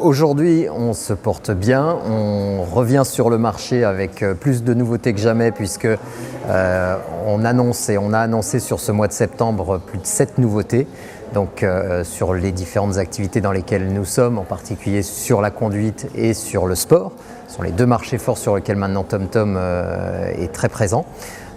Aujourd'hui, on se porte bien, on revient sur le marché avec plus de nouveautés que jamais puisque on a annoncé sur ce mois de septembre plus de 7 nouveautés. Donc sur les différentes activités dans lesquelles nous sommes, en particulier sur la conduite et sur le sport. Ce sont les deux marchés forts sur lesquels maintenant TomTom est très présent.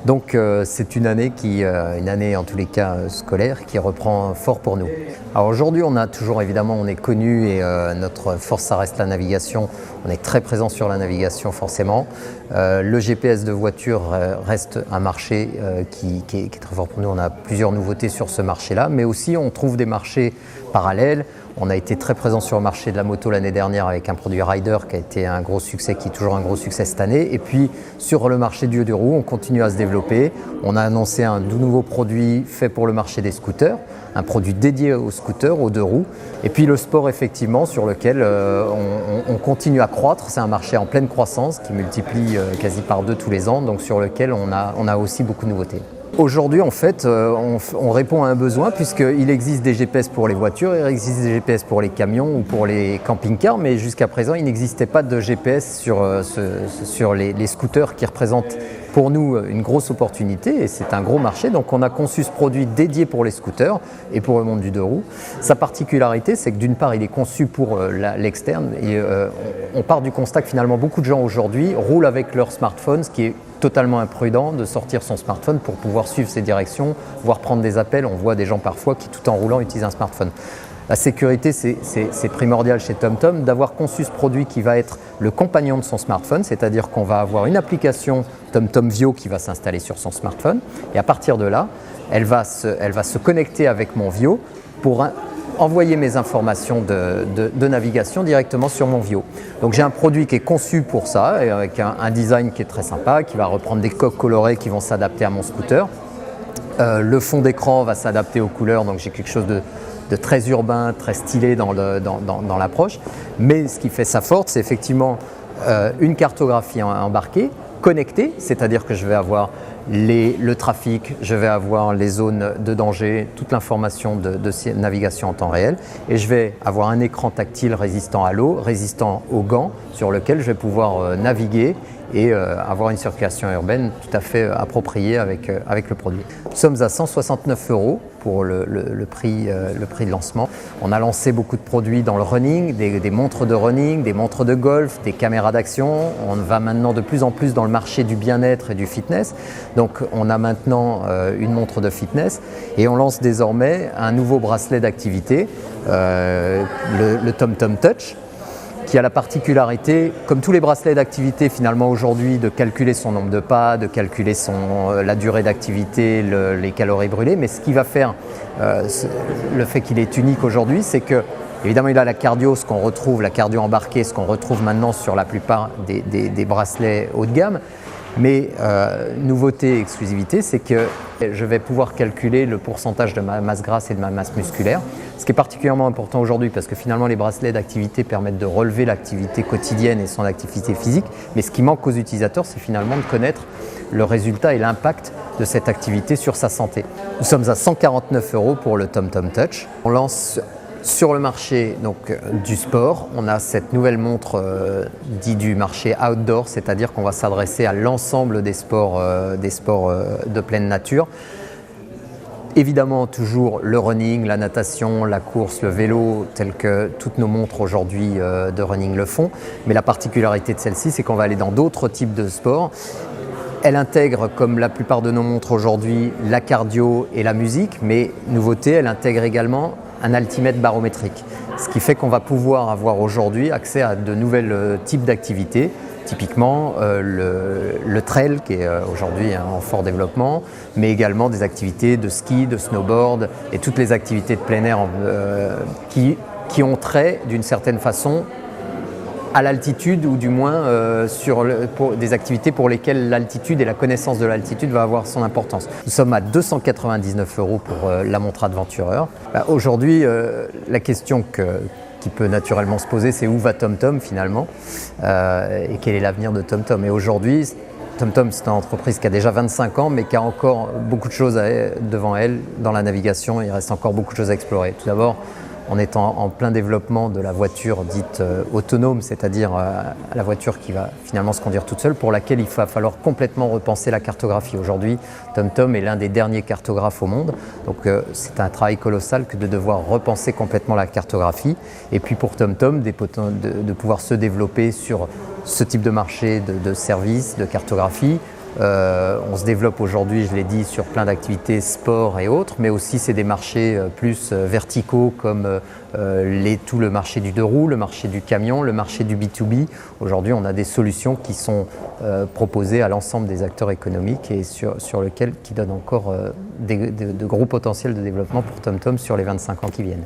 Donc c'est une année en tous les cas scolaire, qui reprend fort pour nous. Alors aujourd'hui, on est connu et notre force, ça reste la navigation. On est très présent sur la navigation forcément. Le GPS de voiture reste un marché qui est très fort pour nous. On a plusieurs nouveautés sur ce marché-là, mais aussi on trouve des marchés parallèles. On a été très présent sur le marché de la moto l'année dernière avec un produit Rider qui a été un gros succès, qui est toujours un gros succès cette année. Et puis sur le marché du deux roues, on continue à se développer. On a annoncé un nouveau produit fait pour le marché des scooters, un produit dédié aux scooters, aux deux roues. Et puis le sport effectivement sur lequel on continue à croître. C'est un marché en pleine croissance qui multiplie quasi par 2 tous les ans, donc sur lequel on a aussi beaucoup de nouveautés. Aujourd'hui, en fait, on répond à un besoin puisqu'il existe des GPS pour les voitures, il existe des GPS pour les camions ou pour les camping-cars, mais jusqu'à présent, il n'existait pas de GPS sur les scooters qui représentent pour nous une grosse opportunité et c'est un gros marché. Donc on a conçu ce produit dédié pour les scooters et pour le monde du deux roues. Sa particularité, c'est que d'une part, il est conçu pour l'externe et on part du constat que finalement beaucoup de gens aujourd'hui roulent avec leur smartphone, ce qui est totalement imprudent de sortir son smartphone pour pouvoir suivre ses directions, voire prendre des appels. On voit des gens parfois qui, tout en roulant, utilisent un smartphone. La sécurité, c'est primordial chez TomTom d'avoir conçu ce produit qui va être le compagnon de son smartphone, c'est-à-dire qu'on va avoir une application TomTom Vio qui va s'installer sur son smartphone et à partir de là, elle va se connecter avec mon Vio pour envoyer mes informations de navigation directement sur mon Vio. Donc j'ai un produit qui est conçu pour ça, avec un design qui est très sympa, qui va reprendre des coques colorées qui vont s'adapter à mon scooter. Le fond d'écran va s'adapter aux couleurs, donc j'ai quelque chose de très urbain, très stylé dans l'approche. Mais ce qui fait sa force, c'est effectivement une cartographie embarquée, connectée, c'est-à-dire que je vais avoir le trafic, je vais avoir les zones de danger, toute l'information de navigation en temps réel et je vais avoir un écran tactile résistant à l'eau, résistant aux gants sur lequel je vais pouvoir naviguer et avoir une circulation urbaine tout à fait appropriée avec le produit. Nous sommes à 169 € pour le prix de lancement. On a lancé beaucoup de produits dans le running, des montres de running, des montres de golf, des caméras d'action. On va maintenant de plus en plus dans le marché du bien-être et du fitness. Donc on a maintenant une montre de fitness et on lance désormais un nouveau bracelet d'activité, le TomTom Touch, qui a la particularité, comme tous les bracelets d'activité finalement aujourd'hui, de calculer son nombre de pas, de calculer la durée d'activité, les calories brûlées. Mais ce qui va faire le fait qu'il est unique aujourd'hui, c'est que évidemment il a la cardio, la cardio embarquée, ce qu'on retrouve maintenant sur la plupart des bracelets haut de gamme. Mais nouveauté, exclusivité, c'est que je vais pouvoir calculer le pourcentage de ma masse grasse et de ma masse musculaire, ce qui est particulièrement important aujourd'hui parce que finalement les bracelets d'activité permettent de relever l'activité quotidienne et son activité physique, mais ce qui manque aux utilisateurs, c'est finalement de connaître le résultat et l'impact de cette activité sur sa santé. Nous sommes à 149 € pour le TomTom Touch. On lance sur le marché du sport, on a cette nouvelle montre dite du marché outdoor, c'est-à-dire qu'on va s'adresser à l'ensemble des sports de pleine nature. Évidemment, toujours le running, la natation, la course, le vélo, tel que toutes nos montres aujourd'hui de running le font. Mais la particularité de celle-ci, c'est qu'on va aller dans d'autres types de sports. Elle intègre, comme la plupart de nos montres aujourd'hui, la cardio et la musique, mais nouveauté, elle intègre également un altimètre barométrique, ce qui fait qu'on va pouvoir avoir aujourd'hui accès à de nouvelles types d'activités, typiquement le trail qui est aujourd'hui en fort développement, mais également des activités de ski, de snowboard et toutes les activités de plein air qui ont trait d'une certaine façon à l'altitude ou du moins pour des activités pour lesquelles l'altitude et la connaissance de l'altitude va avoir son importance. Nous sommes à 299 € pour la montre Adventurer. Aujourd'hui, la question qui peut naturellement se poser, c'est où va TomTom finalement et quel est l'avenir de TomTom. Et aujourd'hui, TomTom, c'est une entreprise qui a déjà 25 ans mais qui a encore beaucoup de choses devant elle dans la navigation. Il reste encore beaucoup de choses à explorer. Tout d'abord, On est en plein développement de la voiture dite autonome, c'est-à-dire la voiture qui va finalement se conduire toute seule, pour laquelle il va falloir complètement repenser la cartographie. Aujourd'hui, TomTom est l'un des derniers cartographes au monde, donc c'est un travail colossal que de devoir repenser complètement la cartographie. Et puis pour TomTom, de pouvoir se développer sur ce type de marché de services, de cartographie. On se développe aujourd'hui, je l'ai dit, sur plein d'activités sport et autres, mais aussi c'est des marchés plus verticaux comme tout le marché du deux roues, le marché du camion, le marché du B2B. Aujourd'hui, on a des solutions qui sont proposées à l'ensemble des acteurs économiques et sur lesquelles qui donnent encore de gros potentiels de développement pour TomTom sur les 25 ans qui viennent.